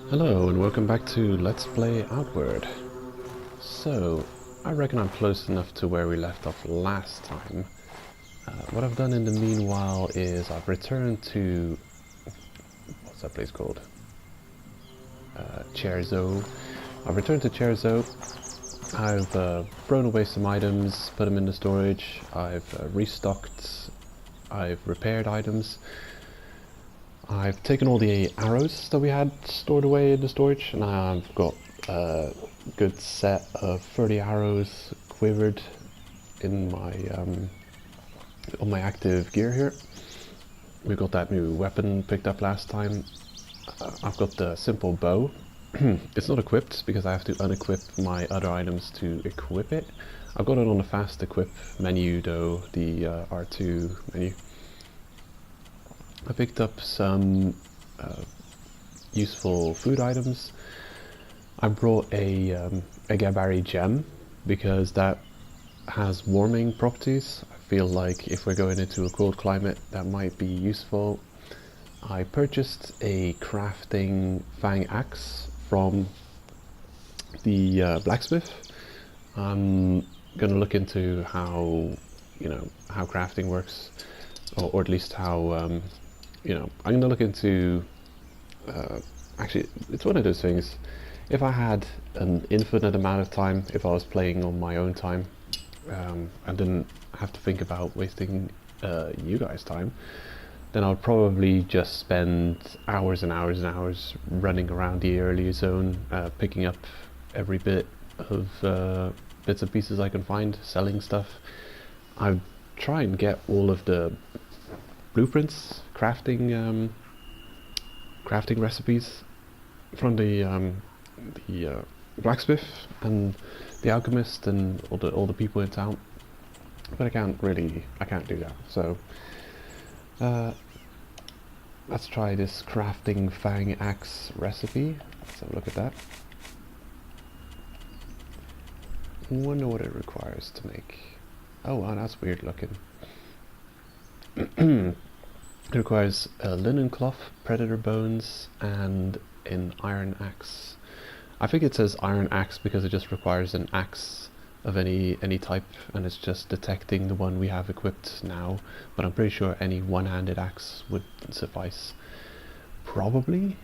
Hello and welcome back to Let's Play Outward. So, I reckon I'm close enough to where we left off last time. What I've done in the meanwhile is I've returned to... what's that place called? Cherzo. I've returned to Cherzo. I've thrown away some items, put them in the storage. I've restocked. I've repaired items. I've taken all the arrows that we had stored away in the storage, and I've got a good set of 30 arrows quivered in my on my active gear here. We got that new weapon picked up last time. I've got the simple bow. It's not equipped because I have to unequip my other items to equip it. I've got it on the fast equip menu though, the R2 menu. I picked up some useful food items. I brought a Gabari gem because that has warming properties. I feel like if we're going into a cold climate that might be useful. I purchased a crafting fang axe from the blacksmith. I'm gonna look into how how crafting works, or at least how I'm going to look into, actually, it's one of those things, if I had an infinite amount of time, if I was playing on my own time, I didn't have to think about wasting you guys' time, then I would probably just spend hours and hours and hours running around the early zone, picking up every bit of bits and pieces I can find, selling stuff. I'd try and get all of the blueprints, crafting recipes from the blacksmith and the alchemist and all the people in town, but I can't do that. So let's try this crafting fang axe recipe. Let's have a look at that. Wonder what it requires to make. Oh wow, that's weird looking. It requires a linen cloth, predator bones, and an iron axe. I think it says iron axe because it just requires an axe of any type, and it's just detecting the one we have equipped now. But I'm pretty sure any one-handed axe would suffice. Probably.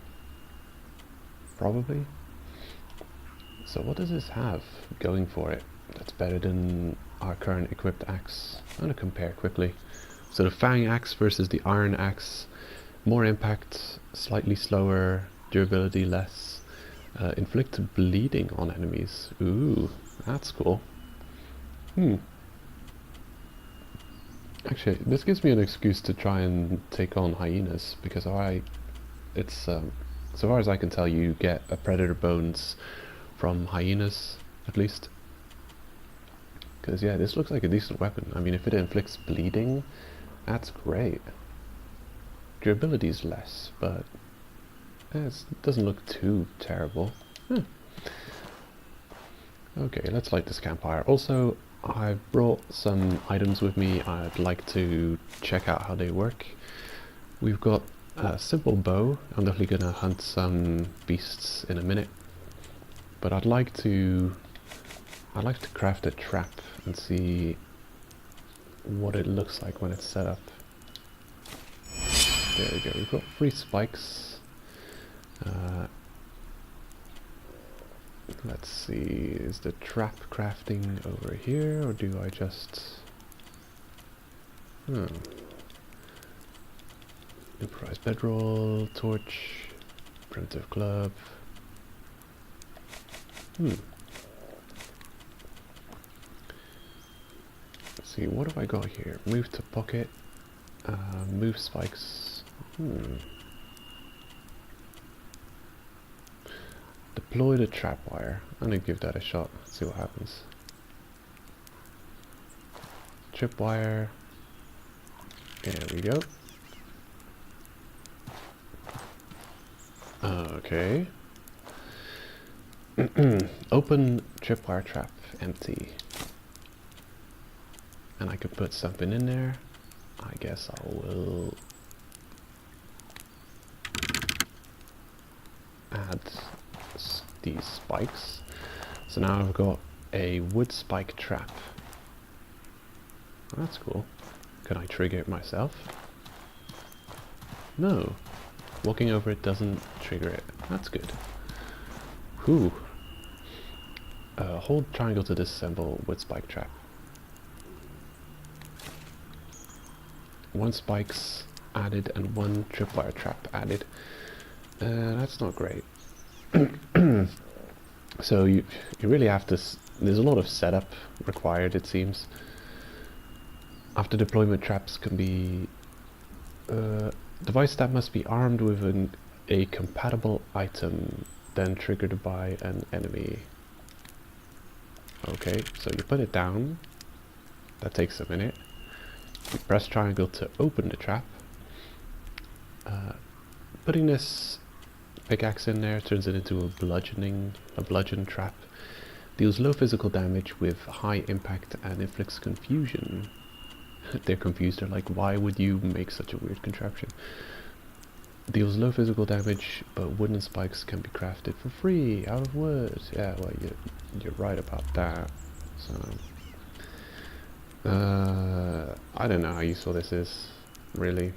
So what does this have going for it that's better than our current equipped axe? I'm gonna compare quickly. So the fang axe versus the iron axe, more impact, slightly slower, durability less, inflict bleeding on enemies. Ooh, that's cool. Actually, this gives me an excuse to try and take on hyenas, because so far as I can tell, you get a predator bones from hyenas, at least. Because yeah, this looks like a decent weapon. I mean, if it inflicts bleeding, that's great. Durability is less, but it doesn't look too terrible. Okay, let's light this campfire. Also, I've brought some items with me. I'd like to check out how they work. We've got a simple bow. I'm definitely gonna hunt some beasts in a minute, but I'd like to craft a trap and see what it looks like when it's set up. There we go, we've got 3 spikes. Let's see, is the trap crafting over here, or do I just... Improvised bedroll, torch, primitive club. Let's see, what have I got here? Move to pocket, move spikes. Deploy the trapwire. I'm gonna give that a shot, see what happens. Tripwire. There we go. Okay. Open tripwire trap, empty. And I could put something in there. I guess I will add these spikes. So now I've got a wood spike trap. That's cool. Can I trigger it myself? No. Walking over it doesn't trigger it. That's good. Whew. Hold triangle to disassemble wood spike trap. 1 spikes added and 1 tripwire trap added. That's not great. So you really have to... There's a lot of setup required, it seems. After deployment, traps can be... device that must be armed with a compatible item, then triggered by an enemy. Okay, so you put it down. That takes a minute. You press triangle to open the trap. Putting this pickaxe in there turns it into a bludgeon trap. Deals low physical damage with high impact and inflicts confusion. They're confused, they're like, why would you make such a weird contraption? Deals low physical damage, but wooden spikes can be crafted for free out of wood. Yeah, well, you're right about that. So, I don't know how useful this is, really.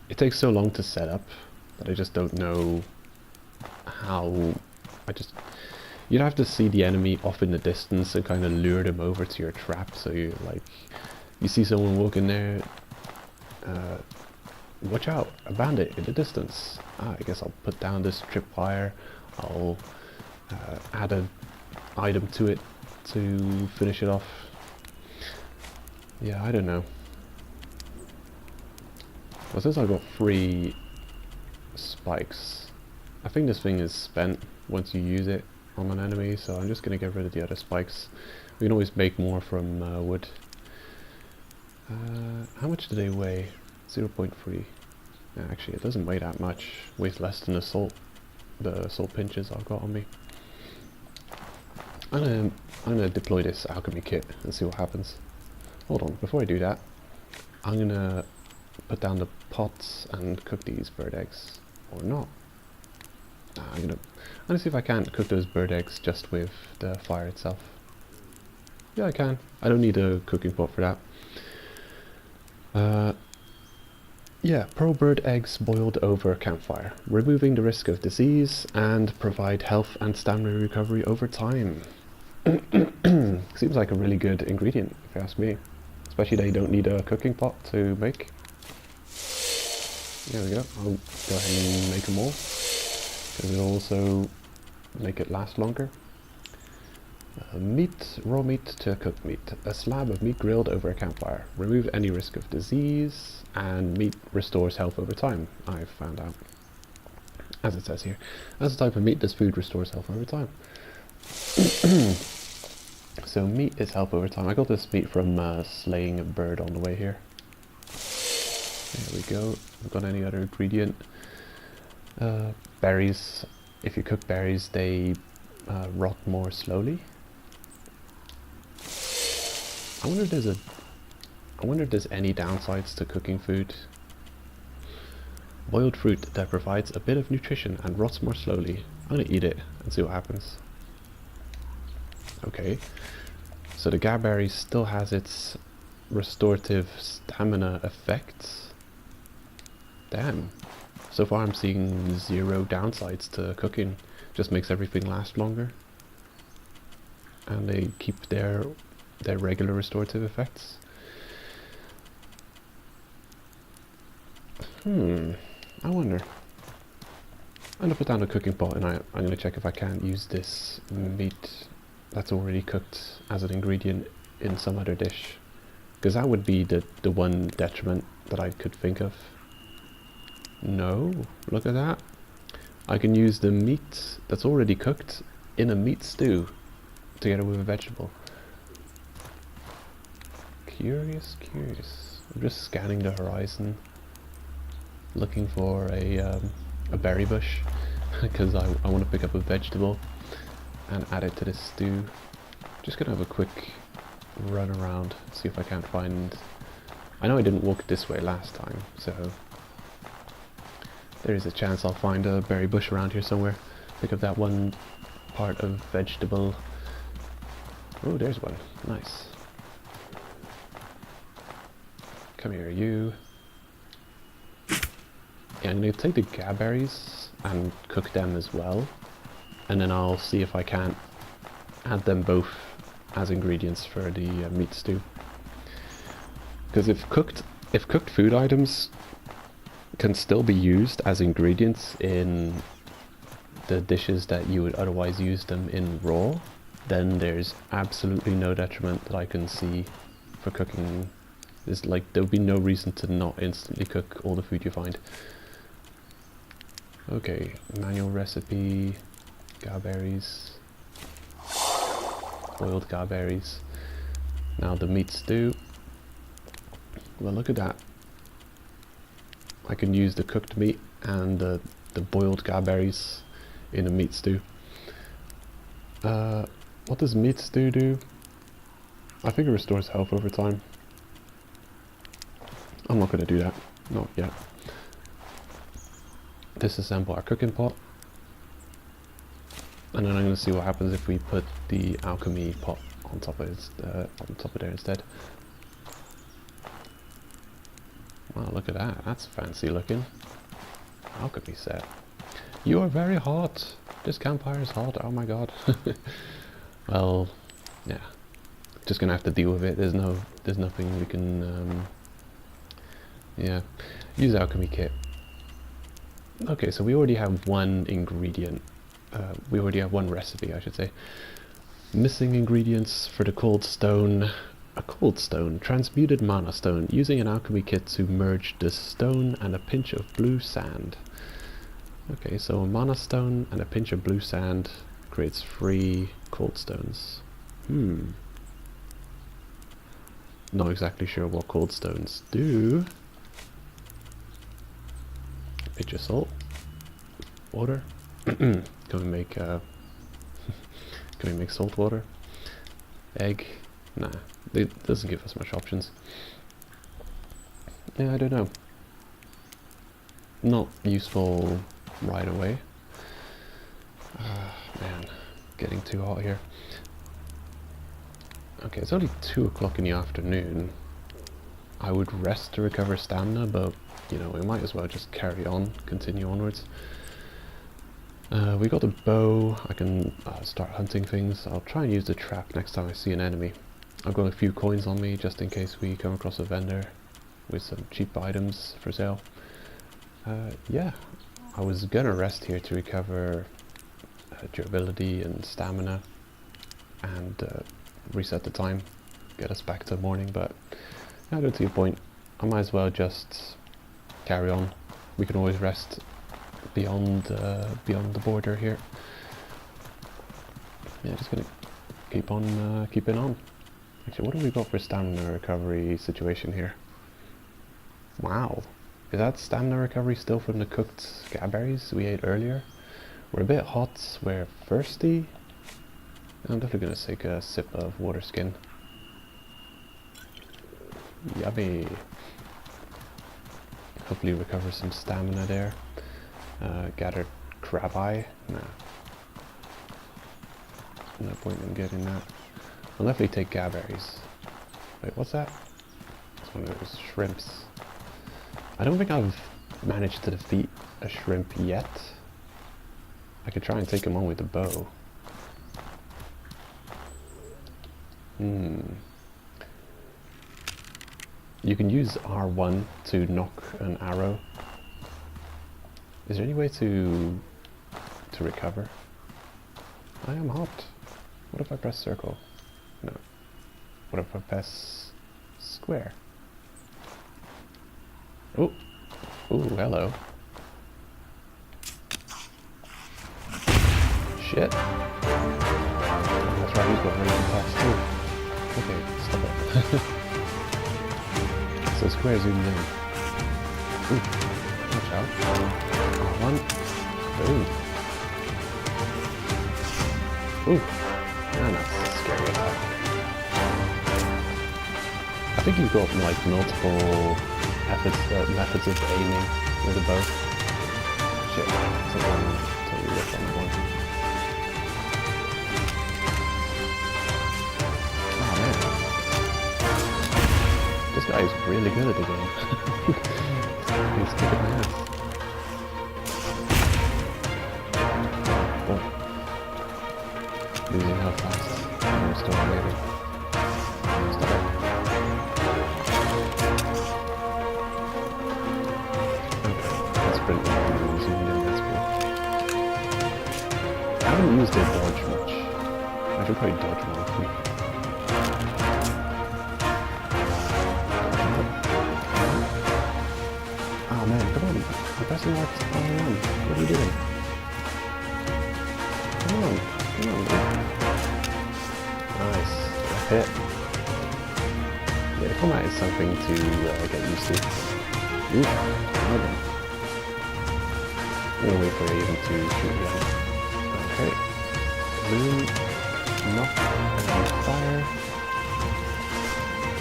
It takes so long to set up that I just don't know how. You'd have to see the enemy off in the distance and kind of lure them over to your trap. So you see someone walking there. Watch out, a bandit in the distance. I guess I'll put down this tripwire. I'll add an item to it to finish it off. Yeah, I don't know. Well, since I got 3 spikes, I think this thing is spent once you use it on an enemy, so I'm just going to get rid of the other spikes. We can always make more from wood. How much do they weigh? 0.3. Yeah, actually, it doesn't weigh that much. Weighs less than the salt pinches I've got on me. I'm gonna deploy this alchemy kit and see what happens. Hold on, before I do that, I'm gonna put down the pots and cook these bird eggs, or not. Nah, I'm gonna see if I can't cook those bird eggs just with the fire itself. Yeah, I can. I don't need a cooking pot for that. Yeah, pearl bird eggs boiled over a campfire, removing the risk of disease and provide health and stamina recovery over time. Seems like a really good ingredient, if you ask me. Especially they don't need a cooking pot to make. There we go. I'll go ahead and make them all, because it'll also make it last longer. Raw meat to cooked meat. A slab of meat grilled over a campfire. Remove any risk of disease, and meat restores health over time, I've found out. As it says here. As a type of meat, this food restores health over time. So meat is health over time. I got this meat from slaying a bird on the way here. There we go. I've got any other ingredient. Berries. If you cook berries, they rot more slowly. I wonder if there's any downsides to cooking food. Boiled fruit that provides a bit of nutrition and rots more slowly. I'm gonna eat it and see what happens. Okay, so the gaberry still has its restorative stamina effects. Damn. So far I'm seeing 0 downsides to cooking. Just makes everything last longer. And they keep their regular restorative effects. I wonder. I'm gonna put down a cooking pot and I'm gonna check if I can't use this meat that's already cooked as an ingredient in some other dish. Because that would be the one detriment that I could think of. No, look at that. I can use the meat that's already cooked in a meat stew together with a vegetable. Curious, curious. I'm just scanning the horizon, looking for a berry bush, because I want to pick up a vegetable and add it to this stew. Just gonna have a quick run around, see if I can't find... I know I didn't walk this way last time, so There is a chance I'll find a berry bush around here somewhere. Pick up that one part of vegetable. Oh, there's one. Nice. Come here, you. Yeah, I'm going to take the gaberries and cook them as well. And then I'll see if I can't add them both as ingredients for the meat stew. Because if cooked food items can still be used as ingredients in the dishes that you would otherwise use them in raw, then there's absolutely no detriment that I can see for cooking. There's like, there would be no reason to not instantly cook all the food you find. Okay, manual recipe, gaberries, boiled gaberries. Now the meat stew. Well, look at that. I can use the cooked meat and the boiled gaberries in a meat stew. What does meat stew do? I think it restores health over time. I'm not going to do that. Not yet. Disassemble our cooking pot. And then I'm going to see what happens if we put the alchemy pot on top of there instead. Wow, look at that. That's fancy looking. Alchemy set. You are very hot. This campfire is hot. Oh my god. Well, yeah. Just gonna have to deal with it. There's nothing we can. Yeah. Use alchemy kit. Okay, so we already have one ingredient. We already have one recipe, I should say. Missing ingredients for the cold stone. A cold stone, transmuted mana stone, using an alchemy kit to merge the stone and a pinch of blue sand. Okay, so a mana stone and a pinch of blue sand creates 3 cold stones. Not exactly sure what cold stones do. Pinch of salt, water. Can we make salt water? Egg? Nah, it doesn't give us much options. Yeah, I don't know. Not useful right away. Man, getting too hot here. Okay, it's only 2 o'clock in the afternoon. I would rest to recover stamina, but you know, we might as well just carry on, continue onwards. We got a bow. I can start hunting things. I'll try and use the trap next time I see an enemy. I've got a few coins on me just in case we come across a vendor with some cheap items for sale. Yeah, I was gonna rest here to recover durability and stamina and reset the time, get us back to morning, but I don't see a point. I might as well just carry on. We can always rest beyond the border here. Yeah, just gonna keep on keeping on. Actually, what have we got for stamina recovery situation here? Wow, is that stamina recovery still from the cooked gaberries we ate earlier? We're a bit hot, we're thirsty. I'm definitely gonna take a sip of water skin. Yummy. Hopefully recover some stamina there. Gathered crab eye. Nah. No point in getting that. I'll definitely take gaberries. Wait, what's that? It's one of those shrimps. I don't think I've managed to defeat a shrimp yet. I could try and take him on with the bow. You can use R1 to knock an arrow. Is there any way to recover? I am hot. What if I press circle? No. What if I press square? Oh. Ooh, hello. Shit. That's right, he's got ranged attacks too. Okay, stop it. So square zoomed in. Ooh, watch out. R1. Ooh. Ooh. Man, that's a scary attack. I think you've got like multiple methods of aiming with a bow. Shit, someone totally ripped on that one. Oh man. This guy is really good at the game. He's kicking my ass. Oh. Losing how fast. I'm still waiting. Stop it. Okay, that's pretty good. Zoomed in, that's cool. I haven't used their dodge much. I should probably dodge more. Oh man, come on. I'm pressing X on the one. What are you doing? Come on. Come on, man. Nice. Hit. Yeah, the combat is something to get used to. Ooh, well done. We'll wait for Aiden to shoot again. Okay. Zoom. Knock. And fire.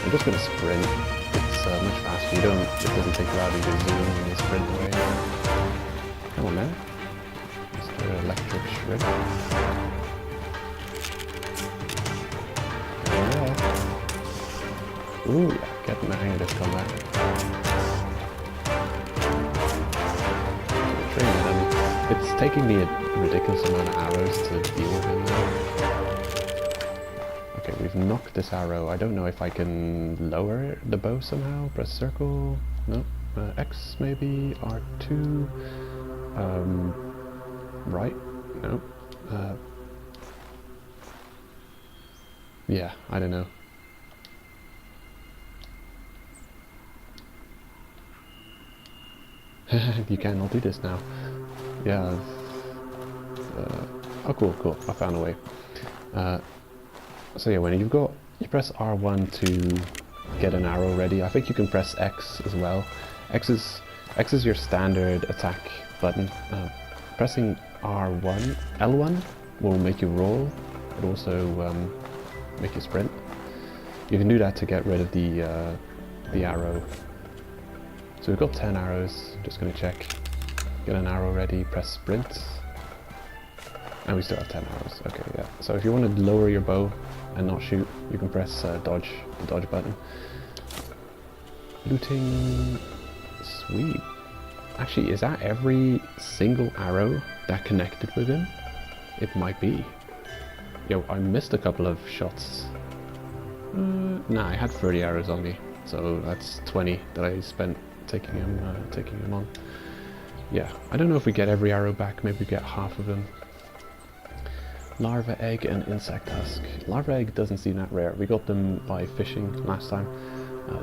I'm just gonna sprint. It's much faster. It doesn't take a while to do zoom when you sprint away. Come on, man. Mr. Electric Shred. Yeah. Ooh, yeah. Getting the hang of this combat. It's taking me a ridiculous amount of arrows to deal with him now. Okay, we've knocked this arrow. I don't know if I can lower the bow somehow. Press circle. No. X maybe. R2. Right. No. Yeah, I don't know. You cannot do this now. Yeah. Oh, cool, cool. I found a way. So yeah, when you press R1 to get an arrow ready. I think you can press X as well. X is your standard attack button. Pressing R1, L1 will make you roll. It also make you sprint. You can do that to get rid of the arrow. So we've got 10 arrows. Just gonna check. Get an arrow ready. Press sprint. And we still have 10 arrows. Okay, yeah. So if you want to lower your bow and not shoot, you can press dodge, the dodge button. Looting. Sweet. Actually, is that every single arrow that connected with him? It might be. Yo, I missed a couple of shots. Nah, I had 30 arrows on me, so that's 20 that I spent taking him on. Yeah, I don't know if we get every arrow back. Maybe we get half of them. Larva egg and insect husk. Larva egg doesn't seem that rare. We got them by fishing last time.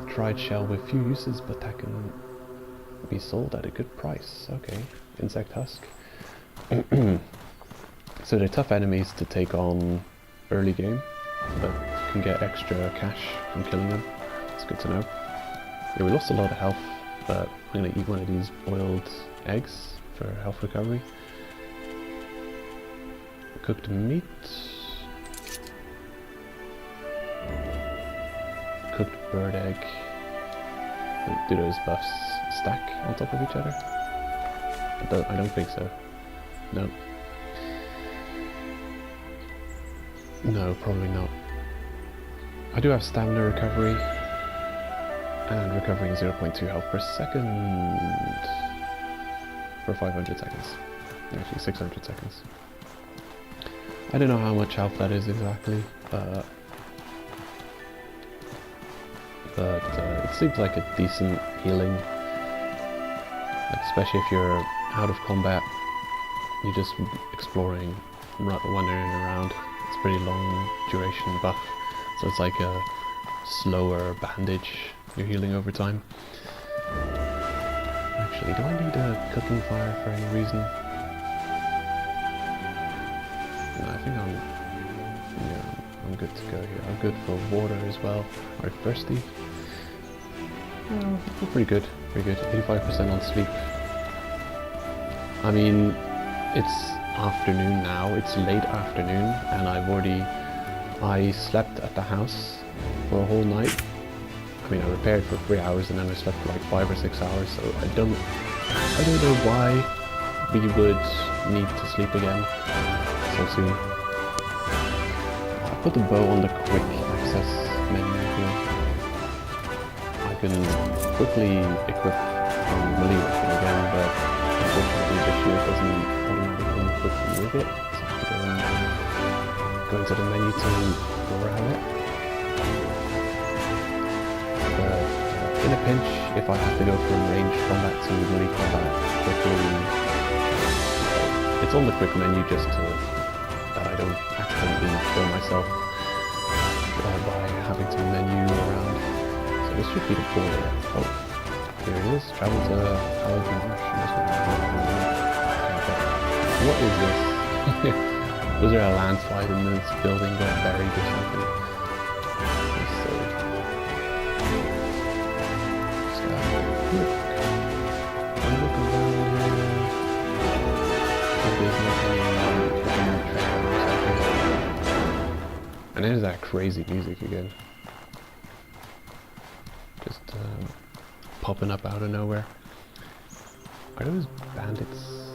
Dried shell with few uses, but that can be sold at a good price. Okay, insect husk. So they're tough enemies to take on early game, but you can get extra cash from killing them. It's good to know. Yeah, we lost a lot of health, but I'm going to eat one of these boiled eggs for health recovery. Cooked meat. Cooked bird egg. Do those buffs stack on top of each other? I don't think so. No. No, probably not. I do have stamina recovery. And recovering 0.2 health per second. For 500 seconds. Actually 600 seconds. I don't know how much health that is exactly, but it seems like a decent healing, especially if you're out of combat. You're just exploring, wandering around. It's a pretty long duration buff, so it's like a slower bandage. You're healing over time. Actually, do I need a cooking fire for any reason? No, I think I'm good to go here. I'm good for water as well. Are you thirsty? We're pretty good. Pretty good. 85% on sleep. I mean, it's afternoon now. It's late afternoon, and I slept at the house for a whole night. I mean, I repaired for 3 hours, and then I slept for like 5 or 6 hours. So I don't know why we would need to sleep again so soon. I'll put the bow on the quick access menu here. I can quickly equip melee weapon again, but unfortunately the shield doesn't automatically equip with it, so I have to go into the menu to grab it. But in a pinch, if I have to go from ranged combat to melee combat quickly, it's on the quick menu just to that I don't accidentally kill myself by having to menu around. So this should be the border. Oh, here it is. Travel to Paladin Marsh. What is this? Was there a landslide in this building got buried or something? Let's see. Just look around here. There's nothing and there's that crazy music again. Just popping up out of nowhere. Are those bandits?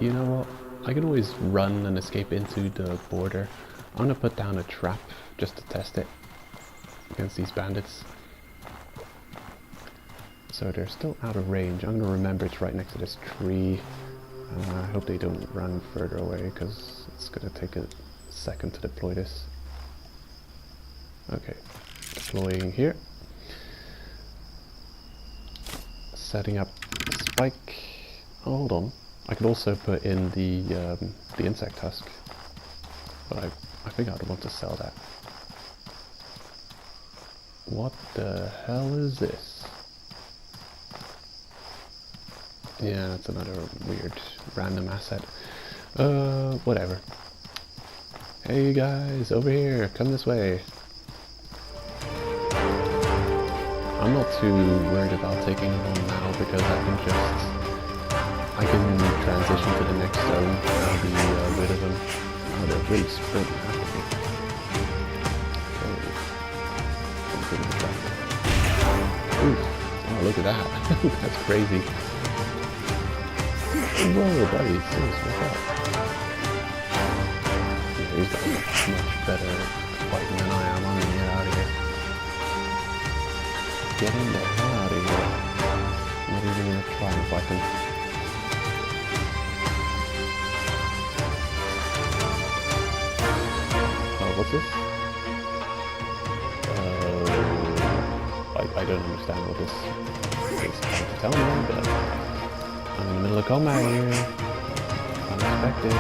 You know what? I can always run and escape into the border. I'm gonna put down a trap just to test it against these bandits. So they're still out of range. I'm gonna remember it's right next to this tree. I hope they don't run further away because it's gonna take a second to deploy this. Okay, deploying here. Setting up spike. Oh, hold on. I could also put in the insect husk, but I think I'd want to sell that. What the hell is this? Yeah, that's another weird random asset. Whatever. Hey guys, over here, come this way. I'm not too worried about taking them on now because I can transition to the next zone and I'll be rid of them. Oh, they're really sprinting after me. Oof. Oh, look at that. That's crazy. Whoa, buddy, seriously, what's up? Yeah, he's got much better fighting than I am. I'm gonna get out of here. Getting the hell out of here. I'm not even gonna try and fight him. Oh, what's this? I don't understand what this is trying to tell me, but I'm in the middle of combat here. Unexpected.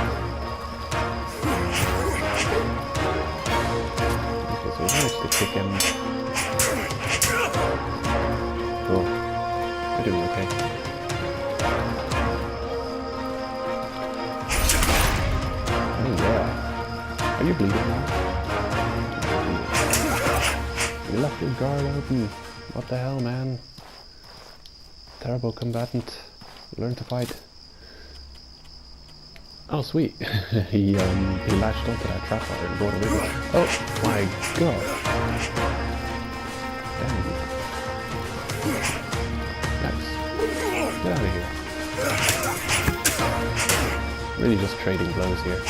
Okay, so we managed to kick him. Cool. We're doing okay. Oh yeah. Are you bleeding now? You left your guard open. What the hell, man? Terrible combatant. Learn to fight. Oh, sweet. he latched onto that trap wire and brought it with him. Oh my god. Damn. Nice. Get out of here. Really just trading blows here.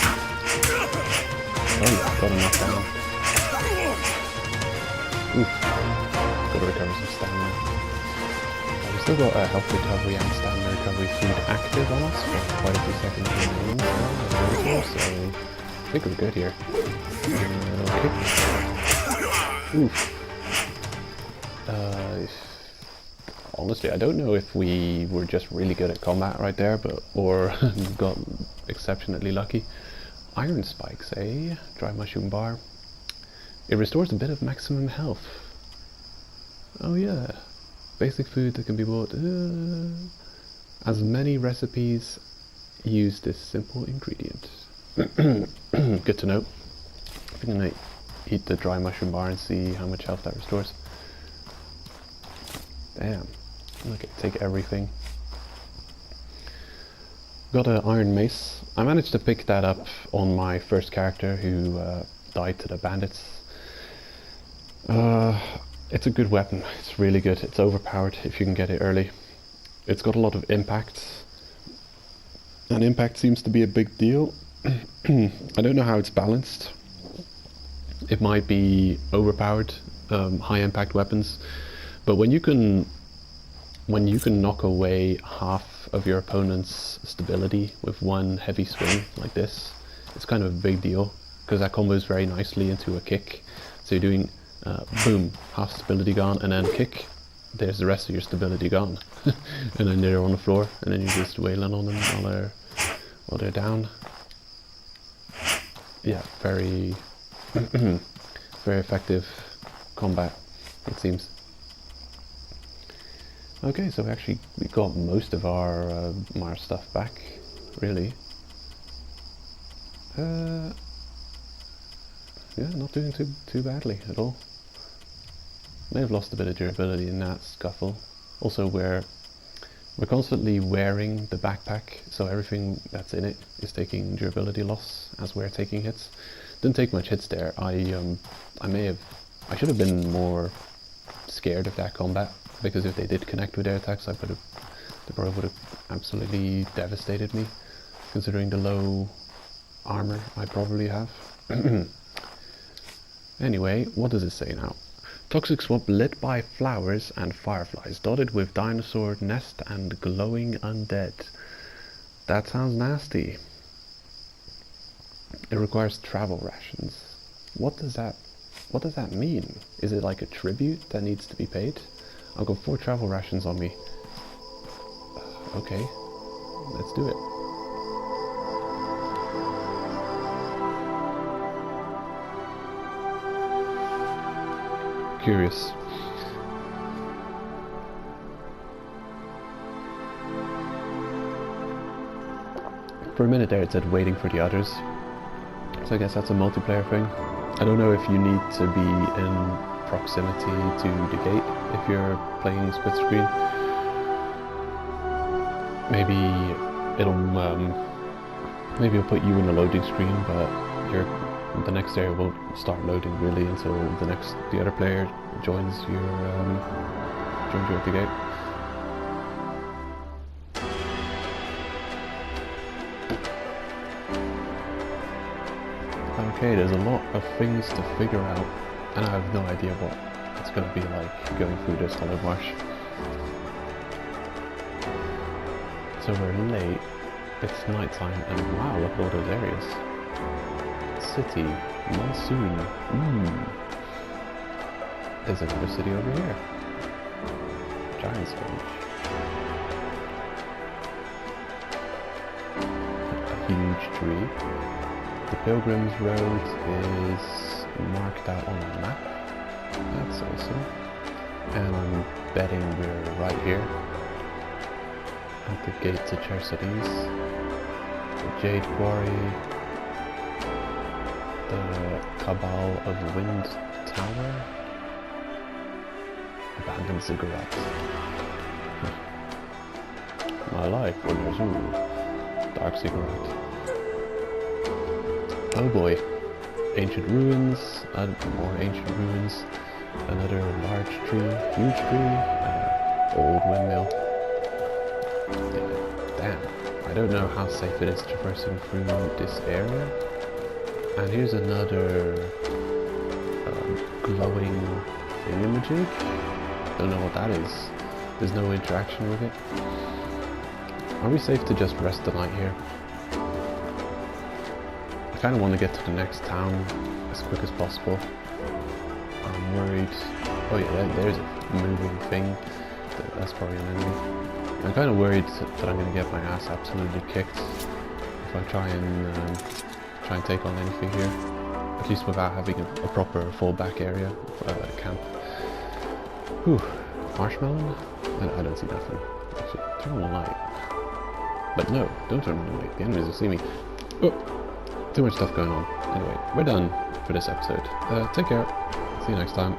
Oh yeah, got him knocked down. Oof. Gotta recover some stamina. We've still got a health recovery and stamina recovery food active on us for quite a few seconds remaining. So I think we're good here. Okay. Oof. Honestly, I don't know if we were just really good at combat right there, or got exceptionally lucky. Iron spikes, eh? Dry mushroom bar. It restores a bit of maximum health. Oh yeah. Basic food that can be bought. As many recipes use this simple ingredient. Good to know. I'm gonna eat the dry mushroom bar and see how much health that restores. Damn. Okay, take everything. Got an iron mace. I managed to pick that up on my first character who died to the bandits. It's a good weapon. It's really good. It's overpowered if you can get it early. It's got a lot of impact. And impact seems to be a big deal. I don't know how it's balanced. It might be overpowered, high impact weapons, but when you can knock away half of your opponent's stability with one heavy swing like this, it's kind of a big deal, because that combos very nicely into a kick. So you're doing boom, half stability gone, and then kick, there's the rest of your stability gone. And then they're on the floor, and then you're just wailing on them while they're down. Yeah, very very effective combat, it seems. Okay, so we got most of our stuff back, really. Yeah, not doing too badly at all. May have lost a bit of durability in that scuffle. Also, we're constantly wearing the backpack, so everything that's in it is taking durability loss as we're taking hits. Didn't take much hits there. I should have been more scared of that combat, because if they did connect with their attacks, they probably would have absolutely devastated me, considering the low armor I probably have. Anyway, what does it say now? Toxic swamp lit by flowers and fireflies, dotted with dinosaur nest and glowing undead. That sounds nasty. It requires travel rations. What does that mean? Is it like a tribute that needs to be paid? I've got 4 travel rations on me. Okay, let's do it. Curious. For a minute there it said waiting for the others. So I guess that's a multiplayer thing. I don't know if you need to be in proximity to the gate if you're playing split screen. Maybe it'll put you in a loading screen, but the next area won't start loading really until the other player joins you at the gate. Okay, there's a lot of things to figure out, and I have no idea what it's going to be like going through this hollow marsh. So we're late, it's nighttime, and wow, look at all those areas. City, monsoon, There's another city over here. Giant sponge. A huge tree. The Pilgrim's Road is marked out on the map. That's awesome. And I'm betting we're right here at the gate to Chersody's. The Jade Quarry. The Cabal of Wind Tower. Abandoned cigarettes. My life was a zoo. Dark cigarette. Oh boy. Ancient ruins. More ancient ruins. Another large tree. Huge tree. Old windmill. Damn. I don't know how safe it is traversing through this area. And here's another glowing thingamajig. Don't know what that is. There's no interaction with it. Are we safe to just rest the night here? I kind of want to get to the next town as quick as possible. I'm worried. Oh yeah, there's a moving thing. That's probably an enemy. I'm kind of worried that I'm going to get my ass absolutely kicked if I try and take on anything here. At least without having a proper fallback area, camp. Whew. Marshmallow? I don't see nothing. Actually, turn on the light. But no, don't turn on the light. The enemies will see me. Oh, too much stuff going on. Anyway, we're done for this episode. Take care. See you next time.